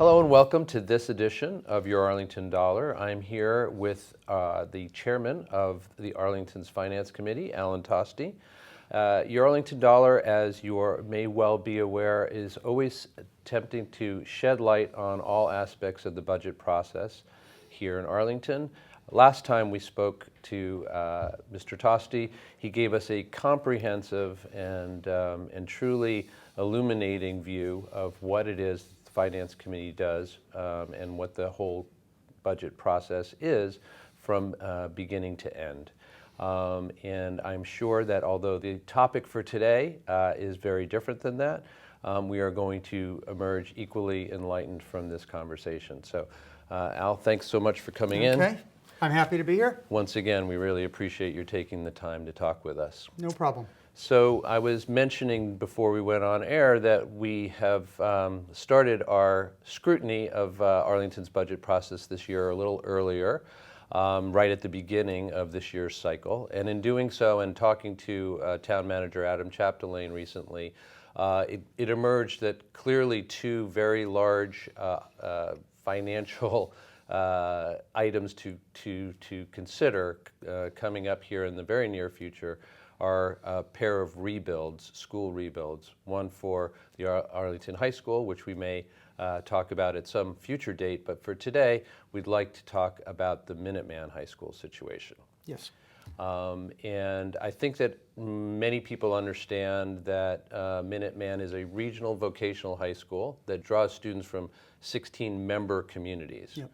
Hello and welcome to this edition of Your Arlington Dollar. I'm here with the chairman of the Arlington's Finance Committee, Allan Tosti. Your Arlington Dollar, as you may well be aware, is always attempting to shed light on all aspects of the budget process here in Arlington. Last time we spoke to Mr. Tosti, he gave us a comprehensive and truly illuminating view of what it is the Finance Committee does and what the whole budget process is from beginning to end. And I'm sure that although the topic for today is very different than that, we are going to emerge equally enlightened from this conversation. So Al, thanks so much for coming in. Okay, I'm happy to be here. Once again, we really appreciate your taking the time to talk with us. No problem. So I was mentioning before we went on air that we have started our scrutiny of Arlington's budget process this year a little earlier, right at the beginning of this year's cycle. And in doing so and talking to Town Manager Adam Chapdelaine recently, it emerged that clearly two very large financial items to consider coming up here in the very near future are a pair of rebuilds, school rebuilds, one for the Arlington High School, which we may talk about at some future date, but for today, we'd like to talk about the Minuteman High School situation. Yes. And I think that many people understand that Minuteman is a regional vocational high school that draws students from 16 member communities. Yep.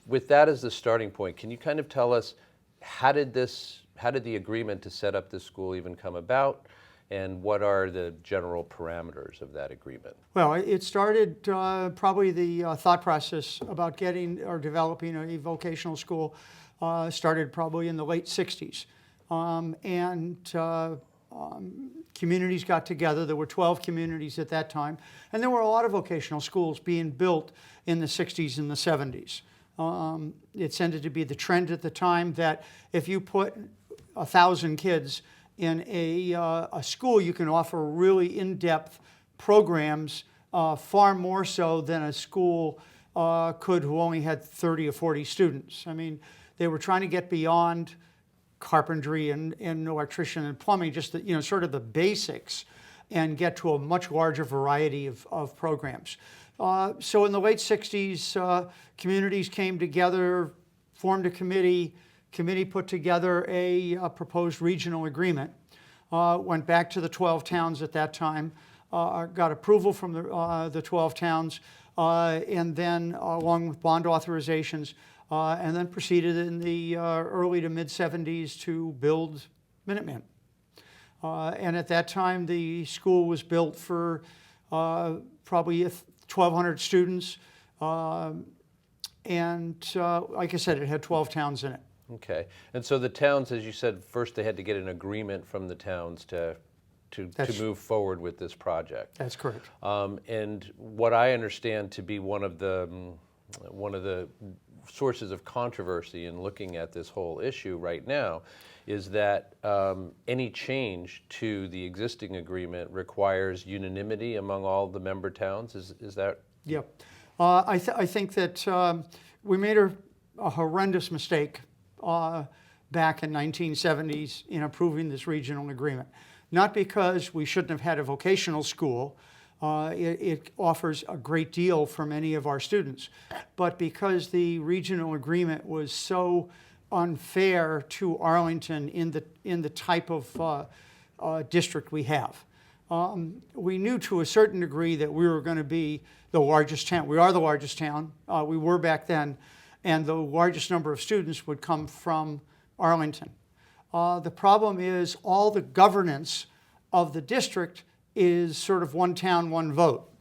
With that as the starting point, can you kind of tell us how did the agreement to set up this school even come about, and what are the general parameters of that agreement? Well, it started probably the thought process about getting or developing a vocational school started probably in the late 60s. Communities got together. There were 12 communities at that time, and there were a lot of vocational schools being built in the 60s and the 70s. It tended to be the trend at the time that if you put 1,000 kids in a school, you can offer really in-depth programs, far more so than a school could who only had 30 or 40 students. I mean, they were trying to get beyond carpentry and electrician and plumbing, just the, sort of the basics, and get to a much larger variety of programs. So in the late 60s, communities came together, formed a committee put together a proposed regional agreement, went back to the 12 towns at that time, got approval from the 12 towns, and then along with bond authorizations, and then proceeded in the early to mid 70s to build Minuteman. And at that time, the school was built for probably 1,200 students, and like I said, it had 12 towns in it. Okay, and so the towns, as you said, first they had to get an agreement from the towns to move forward with this project. That's correct. And what I understand to be one of the sources of controversy in looking at this whole issue right now is that any change to the existing agreement requires unanimity among all the member towns. Is that? Yeah. I think that we made a horrendous mistake back in 1970s in approving this regional agreement. Not because we shouldn't have had a vocational school. It offers a great deal for many of our students, but because the regional agreement was so unfair to Arlington in the type of district we have. We knew to a certain degree that we were going to be the largest town. We are the largest town. We were back then, and the largest number of students would come from Arlington. The problem is all the governance of the district is sort of one town, one vote.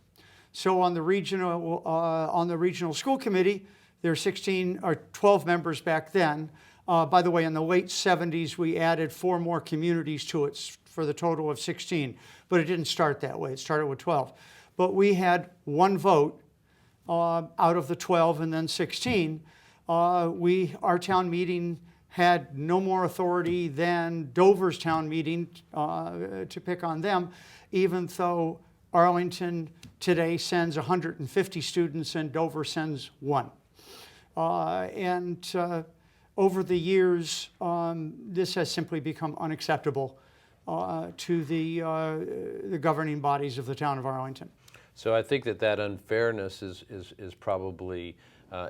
So on the regional school committee, there are 16 or 12 members back then. By the way, in the late 70s, we added 4 more communities to it for the total of 16. But it didn't start that way. It started with 12. But we had one vote out of the 12 and then 16. Our town meeting had no more authority than Dover's town meeting, to pick on them, even though Arlington today sends 150 students and Dover sends 1. Over the years, this has simply become unacceptable to the governing bodies of the town of Arlington. So I think that unfairness is probably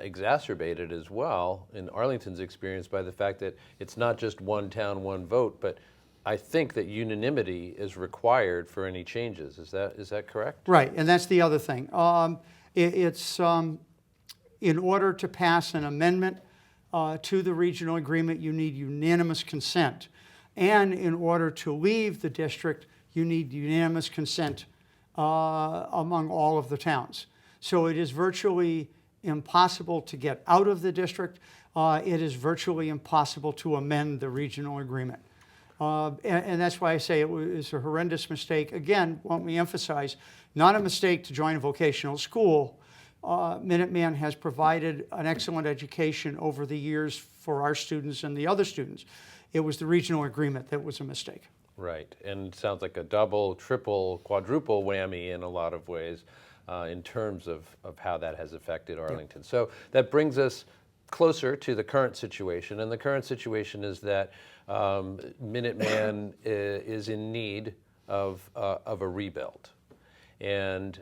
exacerbated as well in Arlington's experience by the fact that it's not just one town, one vote, but I think that unanimity is required for any changes. Is that correct? Right, and that's the other thing. In order to pass an amendment to the regional agreement, you need unanimous consent. And in order to leave the district, you need unanimous consent among all of the towns. So it is virtually impossible to get out of the district. It is virtually impossible to amend the regional agreement. And that's why I say it was a horrendous mistake. Again, let me emphasize, not a mistake to join a vocational school. Minuteman has provided an excellent education over the years for our students and the other students. It was the regional agreement that was a mistake. Right, and it sounds like a double, triple, quadruple whammy in a lot of ways in terms of how that has affected Arlington. Yeah. So that brings us closer to the current situation, and the current situation is that Minuteman is in need of a rebuild. And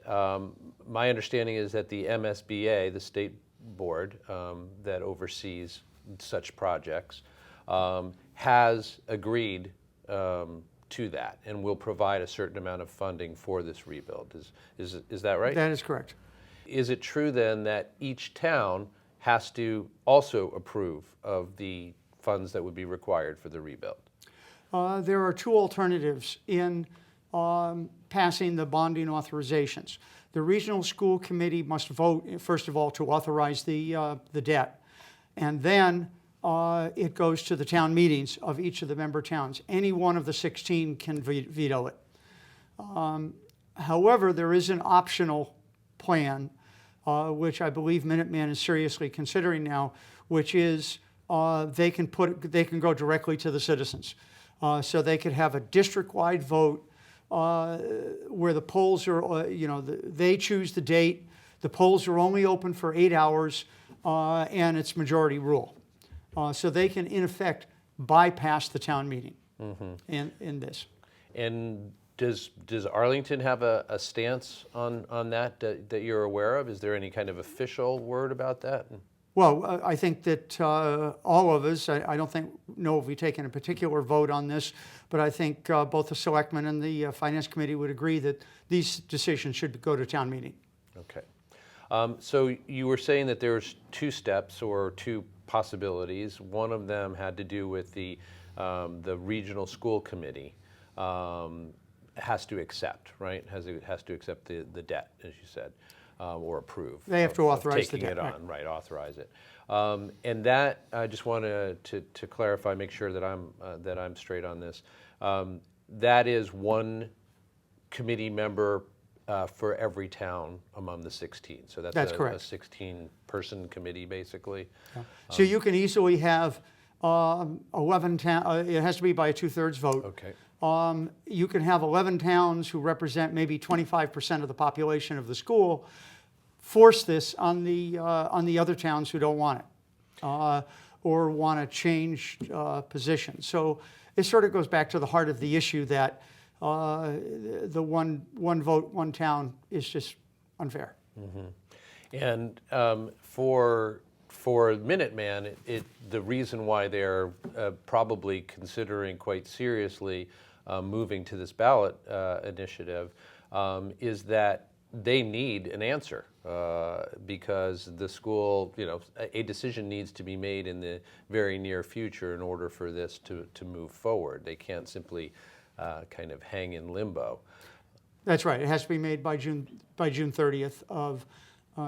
my understanding is that the MSBA, the state board that oversees such projects, has agreed to that and will provide a certain amount of funding for this rebuild. Is that right? That is correct. Is it true then that each town has to also approve of the funds that would be required for the rebuild? There are 2 alternatives in passing the bonding authorizations. The regional school committee must vote, first of all, to authorize the debt, and then it goes to the town meetings of each of the member towns. Any one of the 16 can veto it. However, there is an optional plan, which I believe Minuteman is seriously considering now, which is they can go directly to the citizens. So they could have a district-wide vote where the polls are, they choose the date, the polls are only open for 8 hours, and it's majority rule. So they can, in effect, bypass the town meeting in this. And does Arlington have a stance on that you're aware of? Is there any kind of official word about that? Well, I think that all of us, I don't know if we've taken a particular vote on this, but I think both the selectmen and the finance committee would agree that these decisions should go to town meeting. Okay. So you were saying that there's 2 steps or 2 possibilities. One of them had to do with the regional school committee has to accept, right? Has to accept the debt, as you said. Or approve. They have to authorize the debt. Taking it on, right, authorize it. And that, I just want to clarify, make sure that I'm straight on this. That is 1 committee member for every town among the 16. So that's correct. A 16-person committee, basically. Yeah. So you can easily have 11 towns, it has to be by a 2/3 vote. Okay. You can have 11 towns who represent maybe 25% of the population of the school, force this on the other towns who don't want it or want to change position. So it sort of goes back to the heart of the issue that the one vote, one town is just unfair. Mm-hmm. And for Minuteman, the reason why they're probably considering quite seriously moving to this ballot initiative is that they need an answer because the school, a decision needs to be made in the very near future in order for this to move forward. They can't simply kind of hang in limbo. That's right. It has to be made by June 30th of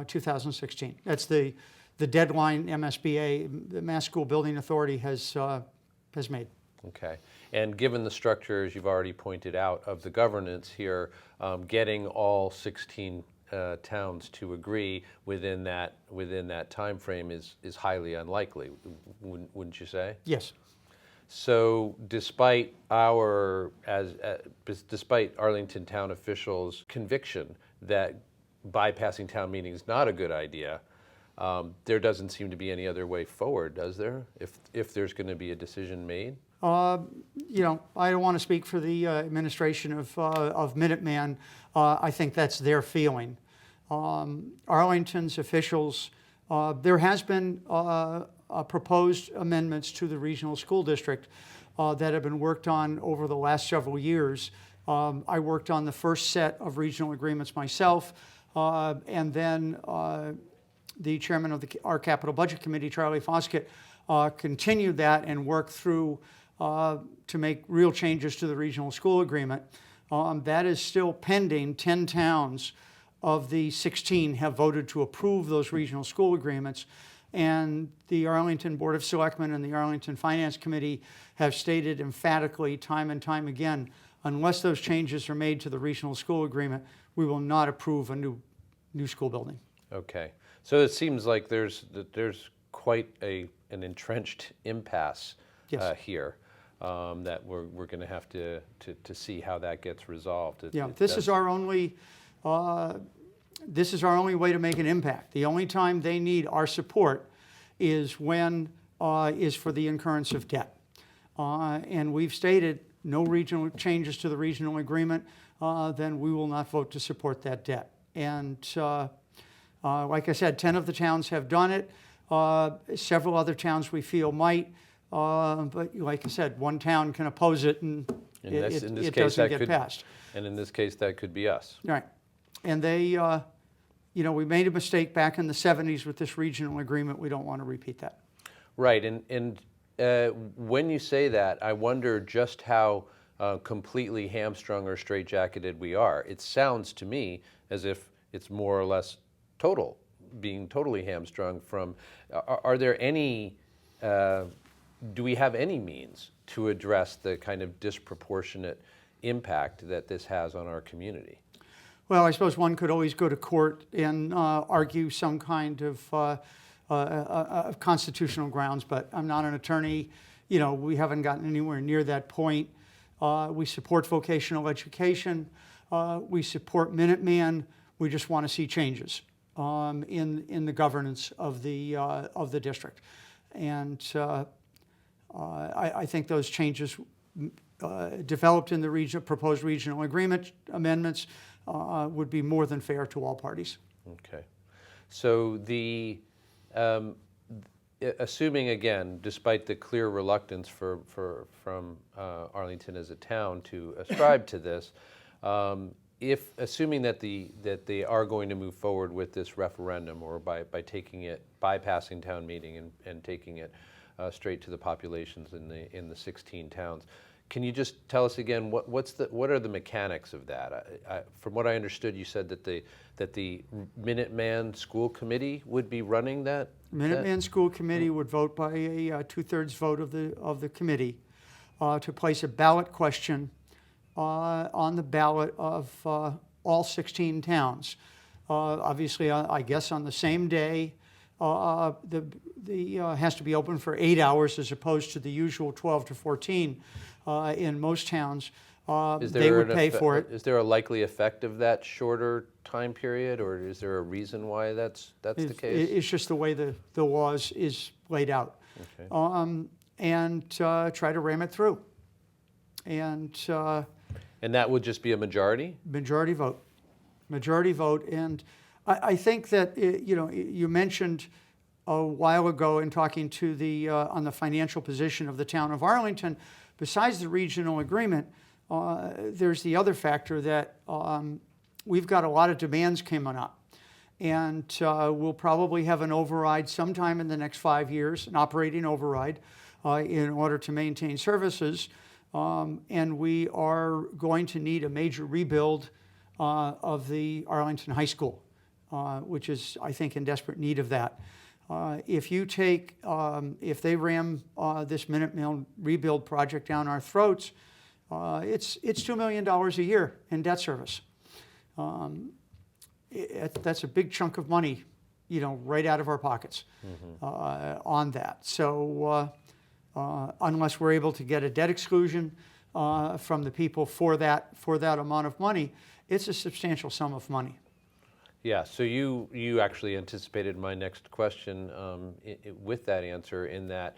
2016. That's the deadline MSBA, the Mass School Building Authority, has made. Okay. And given the structure, as you've already pointed out, of the governance here, getting all 16 towns to agree within that time frame is highly unlikely, wouldn't you say? Yes. So despite despite Arlington town officials' conviction that bypassing town meeting is not a good idea, there doesn't seem to be any other way forward, does there? If there's going to be a decision made? You know, I don't want to speak for the administration of Minuteman. I think that's their feeling. Arlington's officials, there has been proposed amendments to the regional school district that have been worked on over the last several years. I worked on the first set of regional agreements myself, and then the chairman of our capital budget committee, Charlie Foskett, continued that and worked through to make real changes to the regional school agreement. That is still pending. 10 towns of the 16 have voted to approve those regional school agreements, and the Arlington Board of Selectmen and the Arlington Finance Committee have stated emphatically time and time again, unless those changes are made to the regional school agreement, we will not approve a new school building. Okay, so it seems like there's quite an entrenched impasse here that we're going to have to see how that gets resolved. This is our only way to make an impact. The only time they need our support is when is for the incurrence of debt, and we've stated no regional changes to the regional agreement, then we will not vote to support that debt. And like I said, 10 of the towns have done it. Several other towns we feel might, but like I said, one town can oppose it, and it doesn't get passed. And in this case, that could be us. Right. And they, you know, we made a mistake back in the 70s with this regional agreement. We don't want to repeat that. Right. And when you say that, I wonder just how completely hamstrung or straitjacketed we are. It sounds to me as if it's more or less being totally hamstrung from. Are there any? Do we have any means to address the kind of disproportionate impact that this has on our community? Well, I suppose one could always go to court and argue some kind of constitutional grounds, but I'm not an attorney. You know, we haven't gotten anywhere near that point. We support vocational education. We support Minuteman. We just want to see changes in the governance of the district, and I think those changes developed in the proposed regional agreement amendments would be more than fair to all parties. Okay, so assuming again, despite the clear reluctance from Arlington as a town to ascribe to this, assuming that they are going to move forward with this referendum, or by bypassing town meeting and taking it straight to the populations in the 16 towns, can you just tell us again what are the mechanics of that? From what I understood, you said that the Minuteman School Committee would be running that. Minuteman School Committee would vote by a 2/3 vote of the committee to place a ballot question on the ballot of all 16 towns. Obviously, I guess on the same day, has to be open for 8 hours as opposed to the usual 12 to 14 in most towns. They would pay for it. Is there a likely effect of that shorter time period, or is there a reason why that's the case? It's just the way the laws is laid out. Okay. And try to ram it through. And that would just be a majority? Majority vote. Majority vote. And I think that, you know, you mentioned a while ago in talking to on the financial position of the town of Arlington, besides the regional agreement, there's the other factor that we've got a lot of demands coming up. And we'll probably have an override sometime in the next 5 years, an operating override, in order to maintain services. And we are going to need a major rebuild of the Arlington High School, which is, I think, in desperate need of that. If they ram this Minuteman rebuild project down our throats, it's $2 million a year in debt service. That's a big chunk of money, you know, right out of our pockets on that. So unless we're able to get a debt exclusion from the people for that amount of money, it's a substantial sum of money. Yeah, so you actually anticipated my next question with that answer, in that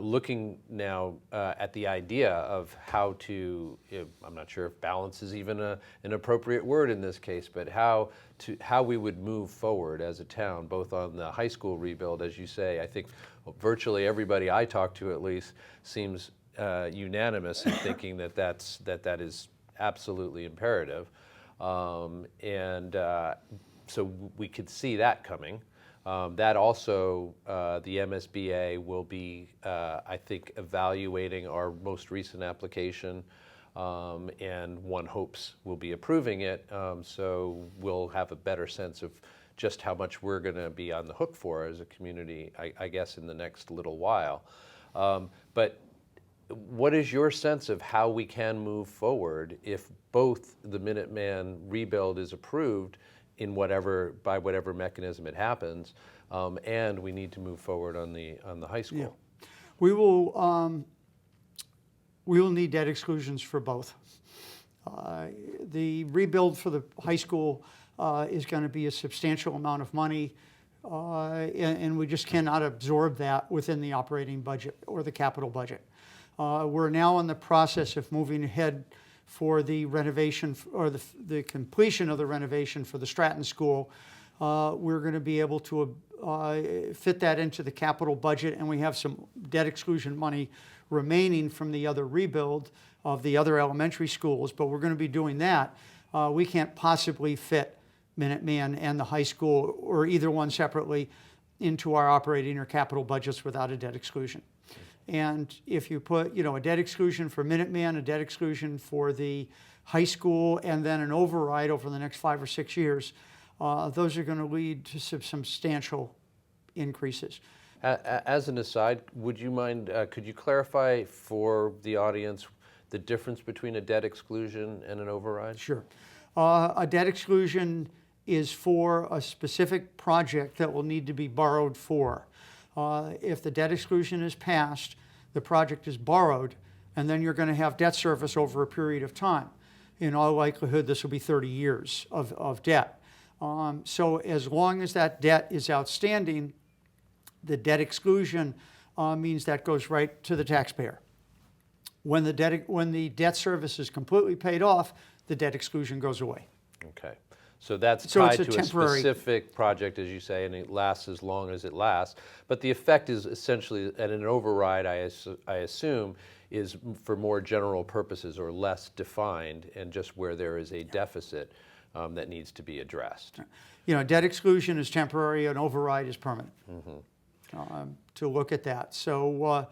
looking now at the idea of how to, I'm not sure if balance is even an appropriate word in this case, but how we would move forward as a town, both on the high school rebuild, as you say. I think virtually everybody I talk to, at least, seems unanimous in thinking that is absolutely imperative. So we could see that coming. That also, the MSBA will be, I think, evaluating our most recent application, and one hopes will be approving it. So we'll have a better sense of just how much we're going to be on the hook for as a community, I guess, in the next little while. But what is your sense of how we can move forward if both the Minuteman rebuild is approved by whatever mechanism it happens, and we need to move forward on the high school? Yeah. We will need debt exclusions for both. The rebuild for the high school is going to be a substantial amount of money, and we just cannot absorb that within the operating budget or the capital budget. We're now in the process of moving ahead for the renovation, or the completion of the renovation for the Stratton School. We're going to be able to fit that into the capital budget, and we have some debt exclusion money remaining from the other rebuild of the other elementary schools, but we're going to be doing that. We can't possibly fit Minuteman and the high school, or either one separately, into our operating or capital budgets without a debt exclusion. And if you put, a debt exclusion for Minuteman, a debt exclusion for the high school, and then an override over the next 5 or 6 years, those are going to lead to substantial increases. As an aside, would you mind, could you clarify for the audience the difference between a debt exclusion and an override? Sure. A debt exclusion is for a specific project that will need to be borrowed for. If the debt exclusion is passed, the project is borrowed, and then you're going to have debt service over a period of time. In all likelihood, this will be 30 years of debt. So as long as that debt is outstanding, the debt exclusion means that goes right to the taxpayer. When the debt service is completely paid off, the debt exclusion goes away. Okay. So that's So it's tied a to temporary- a specific project, as you say, and it lasts as long as it lasts. But the effect is essentially, and an override, I assume, is for more general purposes or less defined, and just where there is a deficit that needs to be addressed. Debt exclusion is temporary, an override is permanent. To look at that. So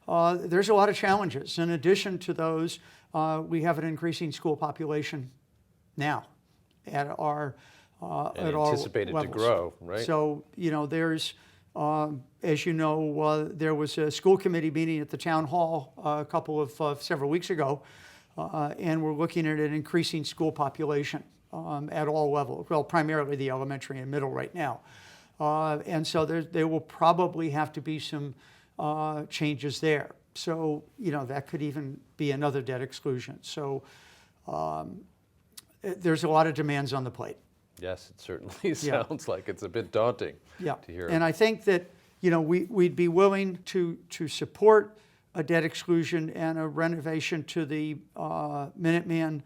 there's a lot of challenges. In addition to those, we have an increasing school population now at our anticipated levels. to grow, right? So, there's, as you know, there was a school committee meeting at the town hall several weeks ago, and we're looking at an increasing school population at all levels, well, primarily the elementary and middle right now. And so there will probably have to be some changes there. So, that could even be another debt exclusion. So there's a lot of demands on the plate. Yes, it certainly sounds like it's a bit daunting to hear. And I think that, we'd be willing to support a debt exclusion and a renovation to the Minuteman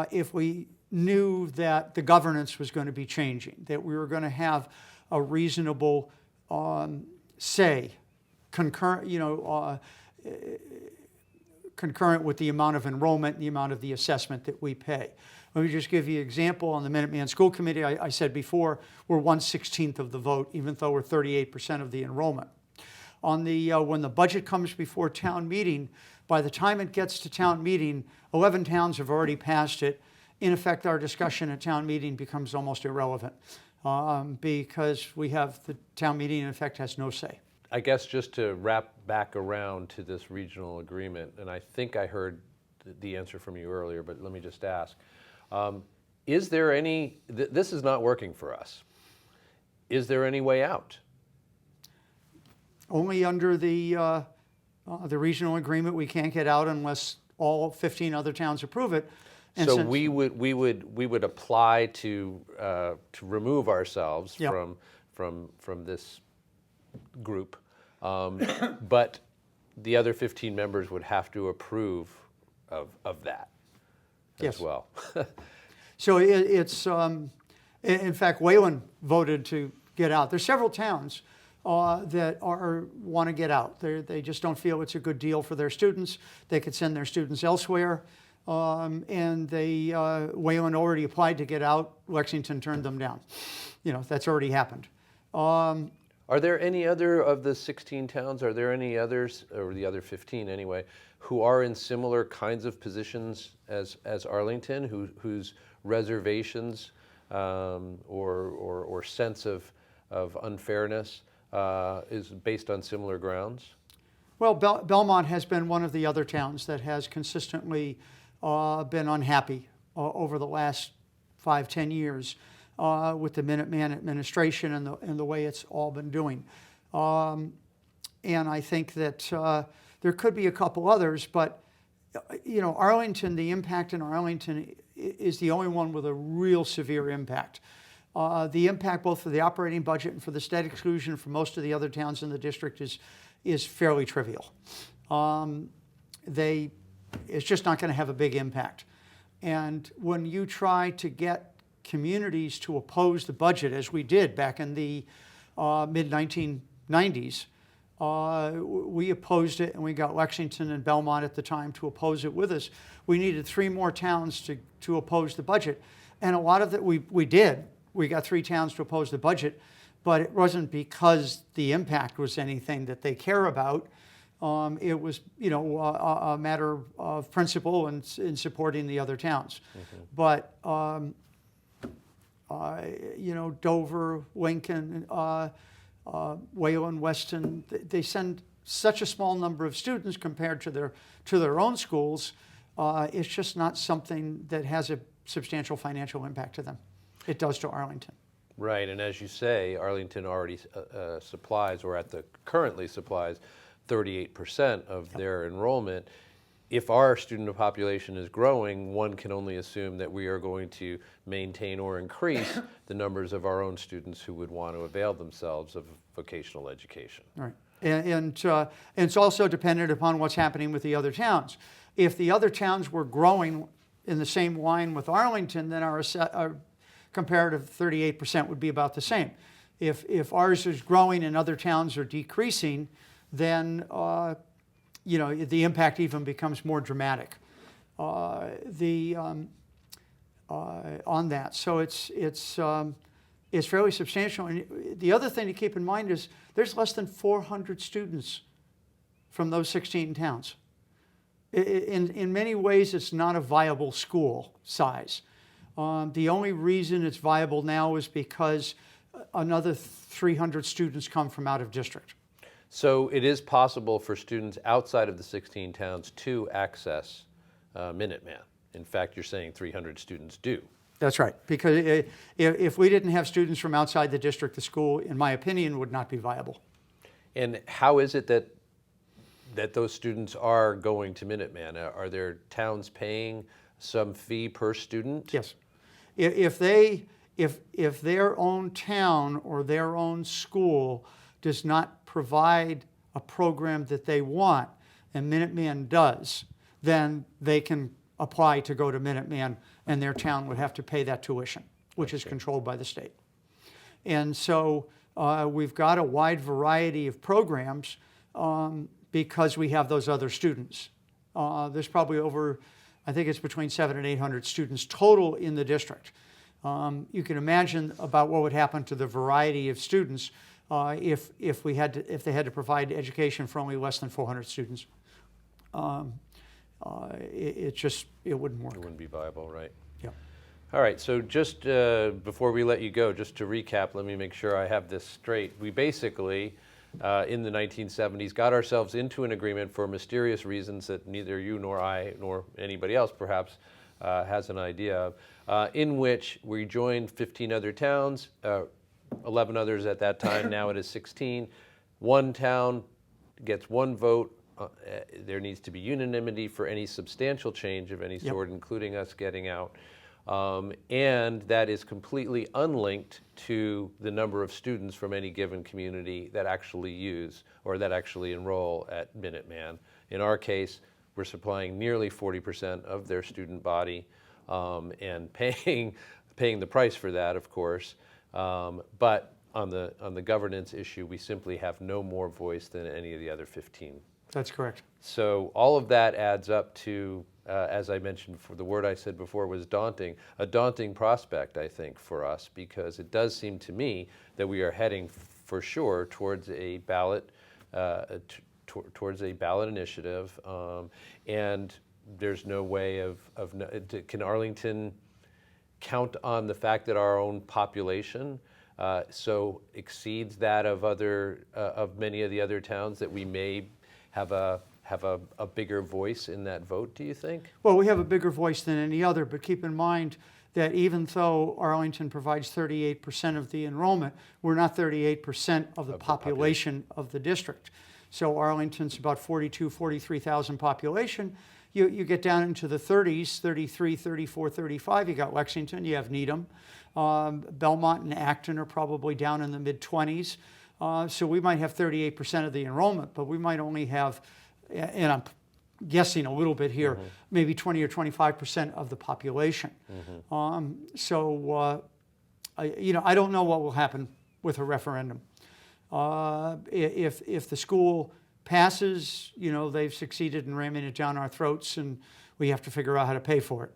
if we knew that the governance was going to be changing, that we were going to have a reasonable say, concurrent with the amount of enrollment and the amount of the assessment that we pay. Let me just give you an example. On the Minuteman School Committee, I said before, we're 1/16 of the vote, even though we're 38% of the enrollment. When the budget comes before town meeting, by the time it gets to town meeting, 11 towns have already passed it. In effect, our discussion at town meeting becomes almost irrelevant because the town meeting, in effect, has no say. I guess just to wrap back around to this regional agreement, and I think I heard the answer from you earlier, but let me just ask. Is there this is not working for us. Is there any way out? Only under the The regional agreement, we can't get out unless all 15 other towns approve it. And So since- we would apply to remove ourselves Yep. from this group, but the other 15 members would have to approve of that Yes. as well. So it's, in fact, Wayland voted to get out. There's several towns that want to get out. They just don't feel it's a good deal for their students. They could send their students elsewhere. And Wayland already applied to get out. Lexington turned them down. That's already happened. Are there any other of the 16 towns, are there any others, or the other 15 anyway, who are in similar kinds of positions as Arlington, whose reservations or sense of unfairness is based on similar grounds? Well, Belmont has been one of the other towns that has consistently been unhappy over the last 5-10 years with the Minuteman administration and the way it's all been doing. And I think that there could be a couple others, but Arlington, the impact in Arlington is the only one with a real severe impact. The impact both for the operating budget and for the state exclusion for most of the other towns in the district is fairly trivial. It's just not going to have a big impact. And when you try to get communities to oppose the budget, as we did back in the mid-1990s, we opposed it, and we got Lexington and Belmont at the time to oppose it with us. We needed 3 more towns to oppose the budget. And a lot of that we did. We got 3 towns to oppose the budget, but it wasn't because the impact was anything that they care about. It was, a matter of principle in supporting the other towns. Mm-hmm. But, Dover, Lincoln, Wayland, Weston, they send such a small number of students compared to their own schools. It's just not something that has a substantial financial impact to them. It does to Arlington. Right, and as you say, Arlington already currently supplies 38% of their enrollment. If our student population is growing, one can only assume that we are going to maintain or increase the numbers of our own students who would want to avail themselves of vocational education. Right, and it's also dependent upon what's happening with the other towns. If the other towns were growing in the same line with Arlington, then our comparative 38% would be about the same. If ours is growing and other towns are decreasing, then the impact even becomes more dramatic on that. So it's fairly substantial. And the other thing to keep in mind is there's less than 400 students from those 16 towns. In many ways, it's not a viable school size. The only reason it's viable now is because another 300 students come from out of district. So it is possible for students outside of the 16 towns to access Minuteman. In fact, you're saying 300 students do. That's right, because if we didn't have students from outside the district, the school, in my opinion, would not be viable. And how is it that those students are going to Minuteman? Are there towns paying some fee per student? Yes. If their own town or their own school does not provide a program that they want, and Minuteman does, then they can apply to go to Minuteman, and their town would have to pay that tuition, which is controlled by the state. And so we've got a wide variety of programs because we have those other students. There's probably I think it's between 700 and 800 students total in the district. You can imagine about what would happen to the variety of students if they had to provide education for only less than 400 students. It wouldn't work. It wouldn't be viable, right? Yeah. All right, so just before we let you go, just to recap, let me make sure I have this straight. We basically, in the 1970s, got ourselves into an agreement for mysterious reasons that neither you nor I nor anybody else perhaps has an idea of, in which we joined 15 other towns, 11 others at that time, now it is 16. One town gets one vote there needs to be unanimity for any substantial change of any sort, including us getting out. And that is completely unlinked to the number of students from any given community that actually use or that actually enroll at Minuteman. In our case, we're supplying nearly 40% of their student body and paying the price for that, of course. But on the governance issue, we simply have no more voice than any of the other 15. That's correct. So all of that adds up to, as I mentioned before, the word I said before was daunting, a daunting prospect, I think, for us, because it does seem to me that we are heading for sure towards a ballot, towards a ballot initiative, and there's no way can Arlington count on the fact that our own population so exceeds that of many of the other towns that we may have a bigger voice in that vote, do you think? Well, we have a bigger voice than any other, but keep in mind that even though Arlington provides 38% of the enrollment, we're not 38% of the population of the district. So Arlington's about 43,000 population. You get down into the 30s, 33, 34, 35, you got Lexington, you have Needham. Belmont and Acton are probably down in the mid-20s. So we might have 38% of the enrollment, but we might only have, and I'm guessing a little bit here, maybe 20 or 25% of the population. I don't know what will happen with a referendum. If the school passes, they've succeeded in ramming it down our throats, and we have to figure out how to pay for it.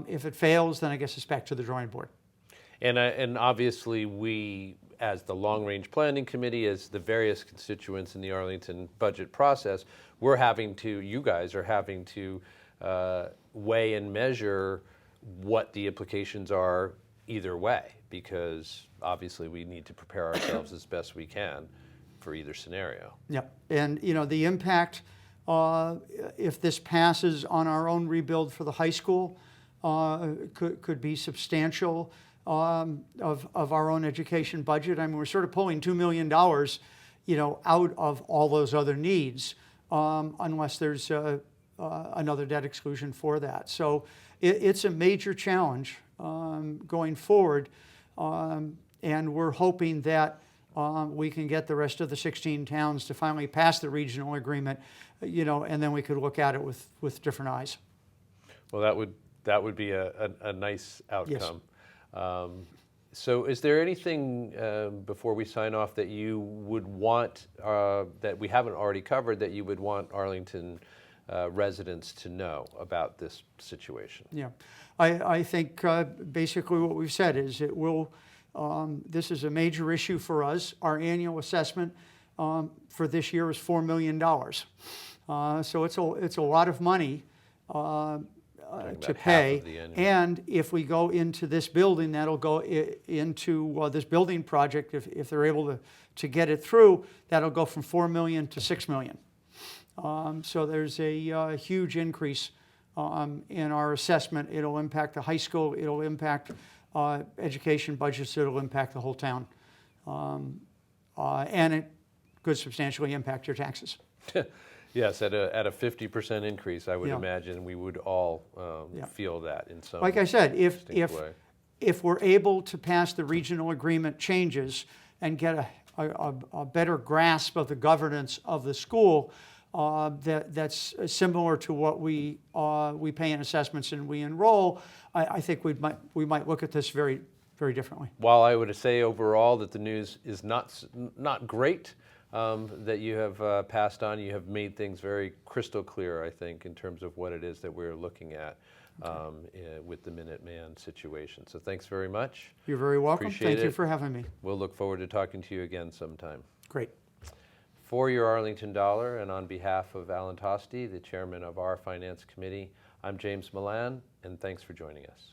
If it fails, then I guess it's back to the drawing board. And obviously we, as the long-range planning committee, as the various constituents in the Arlington budget process, you guys are having to weigh and measure what the implications are either way, because obviously we need to prepare ourselves as best we can for either scenario. Yep, and the impact, if this passes on our own rebuild for the high school, could be substantial. Of our own education budget. I mean, we're sort of pulling $2 million, out of all those other needs, unless there's another debt exclusion for that. So it's a major challenge going forward, and we're hoping that we can get the rest of the 16 towns to finally pass the regional agreement, and then we could look at it with different eyes. Well, that would be a nice outcome. Yes. So is there anything before we sign off that you would want, that we haven't already covered, that you would want Arlington residents to know about this situation? Yeah, I think basically what we've said is this is a major issue for us. Our annual assessment for this year is $4 million. So it's a lot of money to pay, and if we go into this building, that'll go into this building project. If they're able to get it through, that'll go from $4 million to $6 million. So there's a huge increase in our assessment. It'll impact the high school. It'll impact education budgets. It'll impact the whole town, and it could substantially impact your taxes. Yes, at a 50% increase, I would imagine we would all feel that in some. Like I said, way. if we're able to pass the regional agreement changes and get a better grasp of the governance of the school, that's similar to what we pay in assessments and we enroll, I think we might look at this very, very differently. While I would say overall that the news is not great. That you have passed on. You have made things very crystal clear, I think, in terms of what it is that we're looking at with the Minuteman situation. So thanks very much. You're very welcome. Appreciate Thank you for having me. We'll look forward to talking to you again sometime. Great. For your Arlington Dollar, and on behalf of Allan Tosti, the chairman of our finance committee, I'm James Milan, and thanks for joining us.